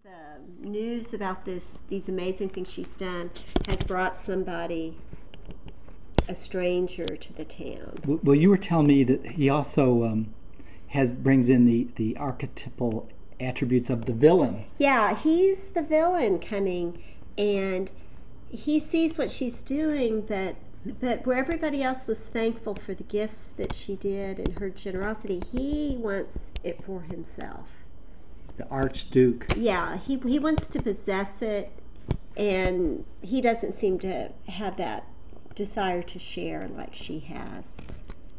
The news about these amazing things she's done has brought somebody, a stranger, to the town. Well, you were telling me that he also brings in the archetypal attributes of the villain. Yeah, he's the villain coming, and he sees what she's doing, but where everybody else was thankful for the gifts that she did and her generosity, he wants it for himself. He's the Archduke. Yeah, he wants to possess it, and he doesn't seem to have that desire to share like she has.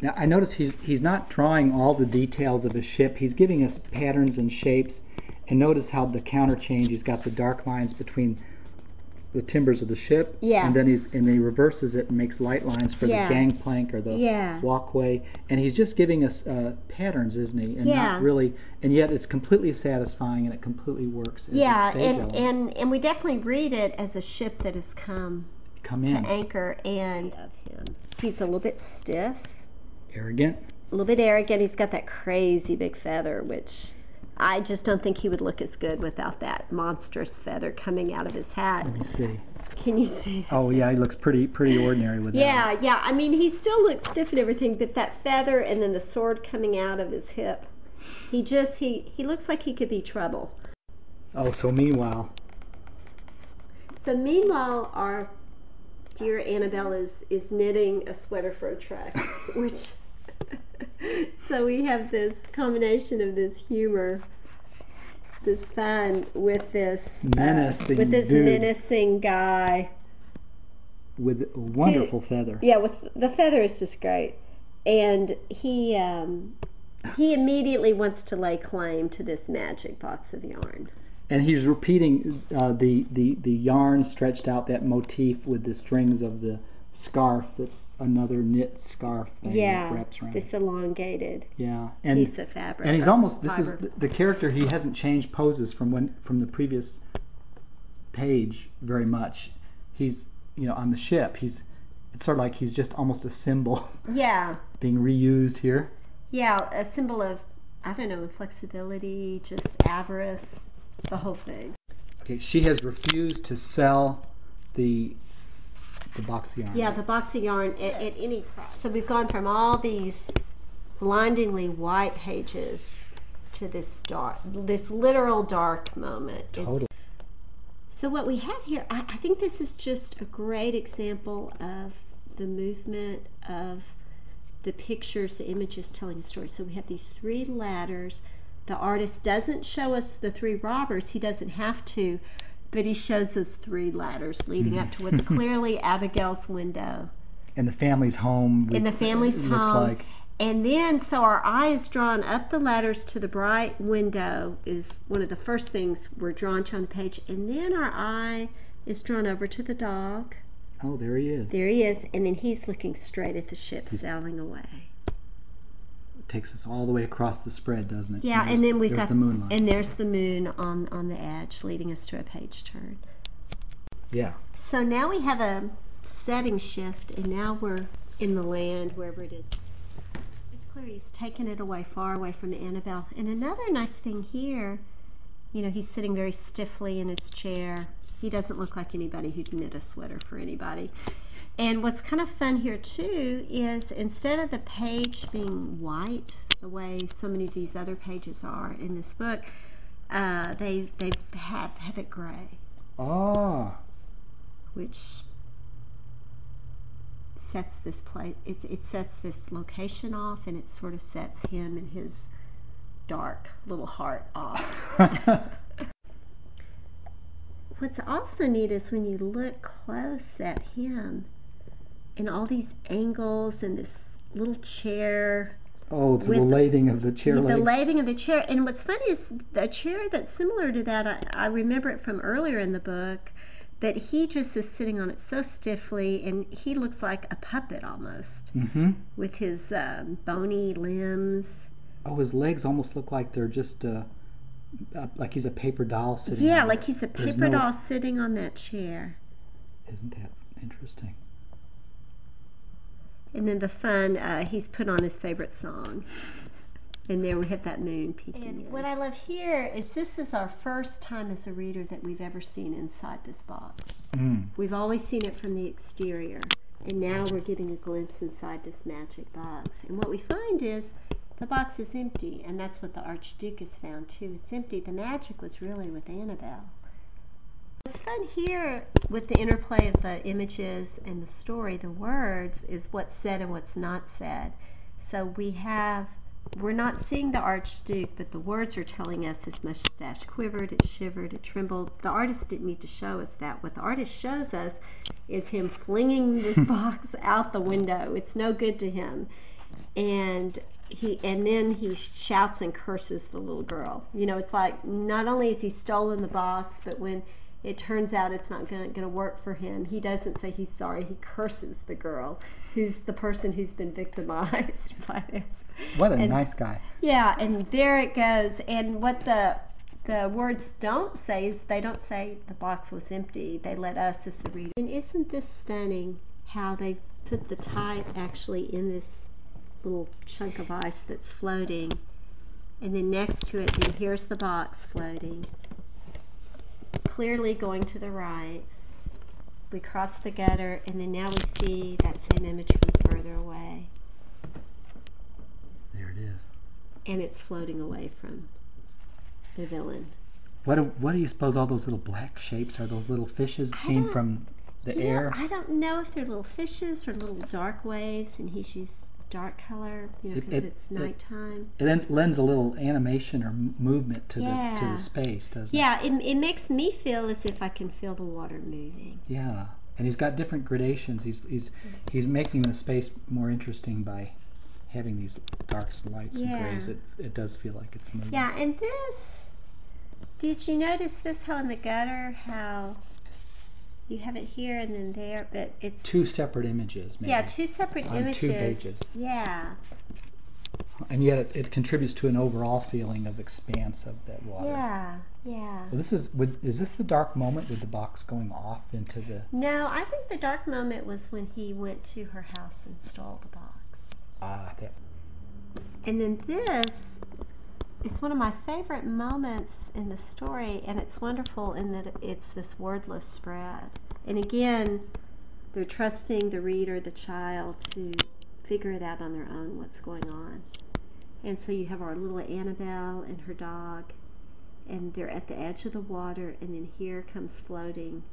Now, I notice he's not drawing all the details of a ship. He's giving us patterns and shapes. And notice how the counter change, he's got the dark lines between the timbers of the ship. Yeah. And then he reverses it and makes light lines for the gangplank or the walkway. And he's just giving us patterns, isn't he? And not really, and yet it's completely satisfying and it completely works. And we definitely read it as a ship that has come in to anchor, and of him. He's a little bit stiff. Arrogant. A little bit arrogant. He's got that crazy big feather, which I just don't think he would look as good without that monstrous feather coming out of his hat. Let me see. Can you see? Oh yeah, he looks pretty ordinary with that. Yeah. I mean, he still looks stiff and everything, but that feather and then the sword coming out of his hip, he looks like he could be trouble. Oh, so meanwhile, our dear Annabelle is knitting a sweater for a truck, which so we have this combination of this humor, this fun with this menacing guy with a wonderful feather. Yeah, with the feather is just great, and he immediately wants to lay claim to this magic box of yarn. And he's repeating the yarn stretched out, that motif with the strings of the scarf. That's another knit scarf thing that wraps around. This elongated piece of fabric. And he's almost, this is the character, he hasn't changed poses from the previous page very much. He's, on the ship, it's sort of like he's just almost a symbol. Yeah. Being reused here. Yeah, a symbol of, I don't know, inflexibility, just avarice. The whole thing. Okay, she has refused to sell the box of yarn. Yeah, the box of yarn at any price. So we've gone from all these blindingly white pages to this literal dark moment. Totally. So what we have here, I think this is just a great example of the movement of the pictures, the images telling a story. So we have these three ladders. The artist doesn't show us the three robbers. He doesn't have to, but he shows us three ladders leading up to what's clearly Abigail's window. And the family's home. In the family's home. And then, so our eye is drawn up the ladders to the bright window is one of the first things we're drawn to on the page. And then our eye is drawn over to the dog. Oh, there he is. There he is. And then he's looking straight at the ship sailing away. Takes us all the way across the spread, doesn't it? Yeah, and then we've got the moonlight. And there's the moon on the edge, leading us to a page turn. Yeah. So now we have a setting shift, and now we're in the land, wherever it is. It's clear he's taken it away, far away from Annabelle. And another nice thing here, he's sitting very stiffly in his chair. He doesn't look like anybody who'd knit a sweater for anybody. And what's kind of fun here too is instead of the page being white, the way so many of these other pages are in this book, they have it gray. Ah. Which sets this place. It sets this location off, and it sort of sets him and his dark little heart off. What's also neat is when you look close at him and all these angles and this little chair. Oh, the lathing of the chair legs. The lathing of the chair. And what's funny is the chair that's similar to that, I remember it from earlier in the book, but he just is sitting on it so stiffly, and he looks like a puppet almost, with his bony limbs. Oh, his legs almost look like they're just... like he's a paper doll sitting. Yeah, like he's a paper doll sitting on that chair. Isn't that interesting? And then the fun, he's put on his favorite song. And there we have that moon peeking in. What I love here is this is our first time as a reader that we've ever seen inside this box. We've always seen it from the exterior, and now we're getting a glimpse inside this magic box. And what we find is the box is empty, and that's what the Archduke has found too. It's empty. The magic was really with Annabelle. What's fun here with the interplay of the images and the story, the words, is what's said and what's not said. So we're not seeing the Archduke, but the words are telling us his mustache quivered, it shivered, it trembled. The artist didn't need to show us that. What the artist shows us is him flinging this box out the window. It's no good to him. And then he shouts and curses the little girl. You know, it's like not only has he stolen the box, but when it turns out it's not going to work for him, he doesn't say he's sorry. He curses the girl, who's the person who's been victimized by this. What a nice guy. Yeah, and there it goes. And what the words don't say is they don't say the box was empty. They let us as the reader. And isn't this stunning how they put the type actually in this little chunk of ice that's floating, and then next to it, then here's the box floating, clearly going to the right. We cross the gutter, and then now we see that same image from further away. There it is. And it's floating away from the villain. What do you suppose all those little black shapes are? Those little fishes seen from the air? I don't know if they're little fishes or little dark waves, and he's used dark color, you know, because it's nighttime. It lends a little animation or movement to the space, doesn't it? Yeah, it makes me feel as if I can feel the water moving. Yeah, and he's got different gradations. He's making the space more interesting by having these darks, lights, and grays. It does feel like it's moving. Yeah, and this, did you notice this, how in the gutter, how you have it here and then there, but it's two separate images, maybe. Yeah, two separate images. 2 pages. Yeah. And yet it contributes to an overall feeling of expanse of that water. Yeah, yeah. Well, is this the dark moment with the box going off into the... No, I think the dark moment was when he went to her house and stole the box. And then this is one of my favorite moments in the story, and it's wonderful in that it's this wordless spread. And again, they're trusting the reader, the child, to figure it out on their own what's going on. And so you have our little Annabelle and her dog, and they're at the edge of the water, and then here comes floating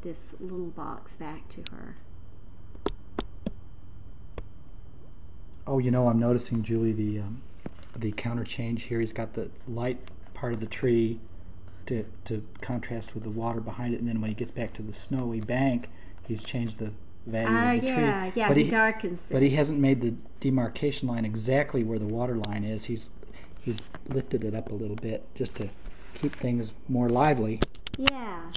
this little box back to her. Oh, you know, I'm noticing, Julie, the counter change here. He's got the light part of the tree to contrast with the water behind it, and then when he gets back to the snowy bank, he's changed the value of the tree. Yeah, he darkens it. But he hasn't made the demarcation line exactly where the water line is. He's lifted it up a little bit just to keep things more lively. Yeah.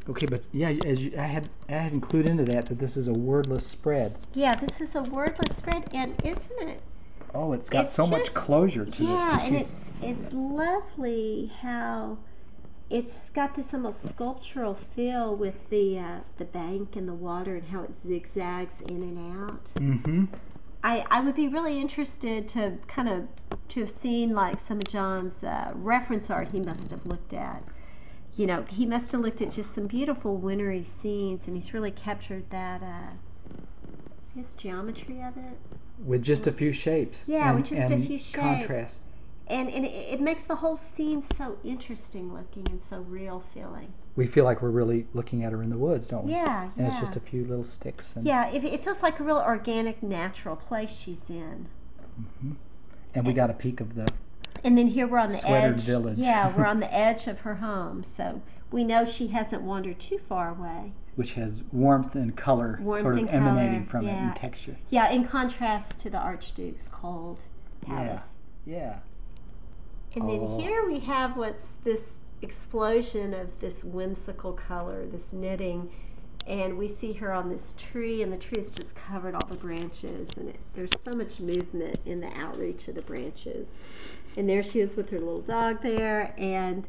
Okay, but yeah, I had included into that this is a wordless spread. Yeah, this is a wordless spread, and isn't it? Oh, it's got so much closure to it. Yeah, and it's lovely how it's got this almost sculptural feel with the bank and the water and how it zigzags in and out. Mm-hmm. I would be really interested to have seen like some of John's reference art he must have looked at. You know, he must have looked at just some beautiful wintry scenes, and he's really captured that his geometry of it. With just a few shapes. Yeah, with just a few shapes. Contrast. And it makes the whole scene so interesting looking and so real feeling. We feel like we're really looking at her in the woods, don't we? Yeah, and it's just a few little sticks. And yeah, it feels like a real organic, natural place she's in. Mm-hmm. And we got a peek of the and then here we're on the sweatered edge. Village. Yeah, we're on the edge of her home, so we know she hasn't wandered too far away. Which has warmth and color emanating from it, and texture. Yeah, in contrast to the Archduke's cold palace. Yeah. And then here we have what's this explosion of this whimsical color, this knitting, and we see her on this tree, and the tree has just covered all the branches, and there's so much movement in the outreach of the branches. And there she is with her little dog there, and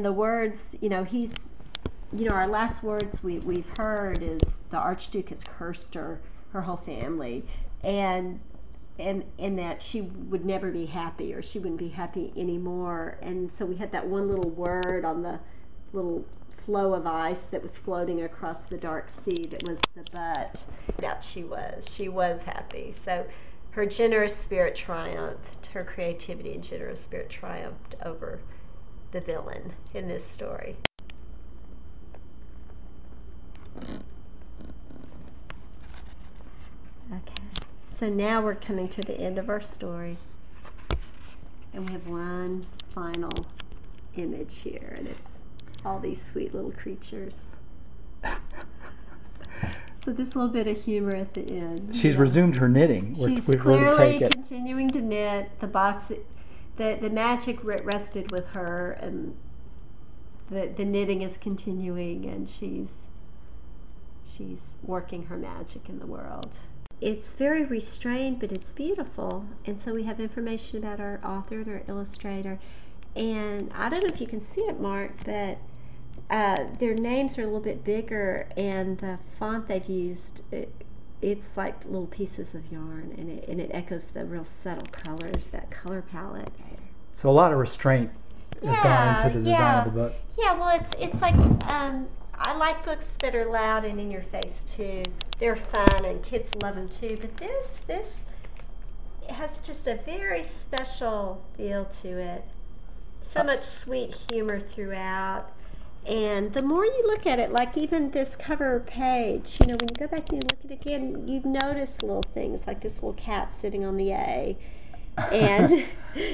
the words, our last words we've heard is the Archduke has cursed her whole family, and and that she would never be happy, or she wouldn't be happy anymore. And so we had that one little word on the little floe of ice that was floating across the dark sea that was the but. That she was happy. So her generous spirit triumphed, her creativity and generous spirit triumphed over the villain in this story. Okay, so now we're coming to the end of our story, and we have one final image here, and it's all these sweet little creatures. So this little bit of humor at the end. She's resumed her knitting. She's clearly continuing to knit. The box, the magic rested with her, and the knitting is continuing, and she's working her magic in the world. It's very restrained, but it's beautiful. And so we have information about our author and our illustrator. And I don't know if you can see it, Mark, but their names are a little bit bigger, and the font they've used, it's like little pieces of yarn, and it echoes the real subtle colors, that color palette. So a lot of restraint has gone into the design of the book. Yeah, well, it's like, I like books that are loud and in your face too. They're fun and kids love them too, but this has just a very special feel to it. So much sweet humor throughout. And the more you look at it, like even this cover page, when you go back and you look at it again, you notice little things like this little cat sitting on the A, and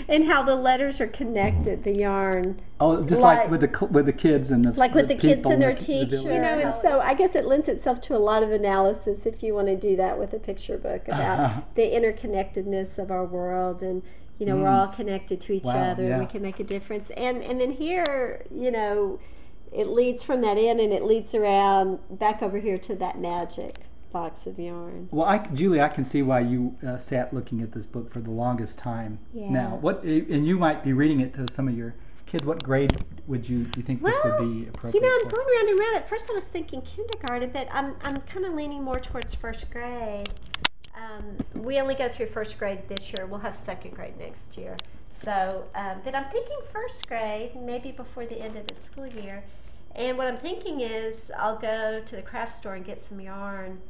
and how the letters are connected, the yarn. Oh, just like with the kids and the kids and their teacher, and so I guess it lends itself to a lot of analysis if you want to do that with a picture book about the interconnectedness of our world, and we're all connected to each other, and we can make a difference. And then here, it leads from that in, and it leads around back over here to that magic box of yarn. Well, Julie, I can see why you sat looking at this book for the longest time. Yeah. Now, and you might be reading it to some of your kids. What grade do you think this would be appropriate I'm for? going round and round. At first I was thinking kindergarten, but I'm kind of leaning more towards first grade. We only go through first grade this year. We'll have second grade next year. So, but I'm thinking first grade, maybe before the end of the school year. And what I'm thinking is I'll go to the craft store and get some yarn.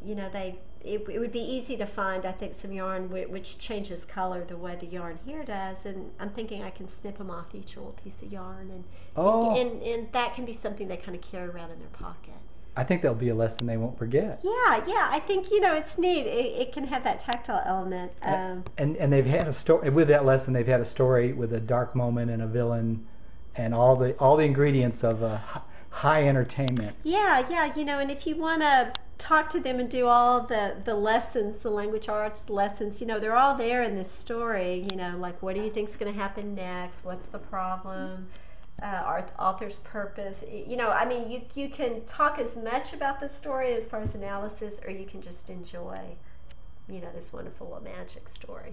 It would be easy to find, I think, some yarn which changes color the way the yarn here does. And I'm thinking I can snip them off each little piece of yarn. And that can be something they kind of carry around in their pocket. I think that'll be a lesson they won't forget. Yeah, I think, it's neat. It can have that tactile element. And they've had a story, with that lesson, they've had a story with a dark moment and a villain and all the ingredients of high entertainment. Yeah, and if you want to talk to them and do all the lessons, the language arts lessons, they're all there in this story, like what do you think's going to happen next? What's the problem? Our author's purpose. You can talk as much about the story as far as analysis, or you can just enjoy, this wonderful magic story.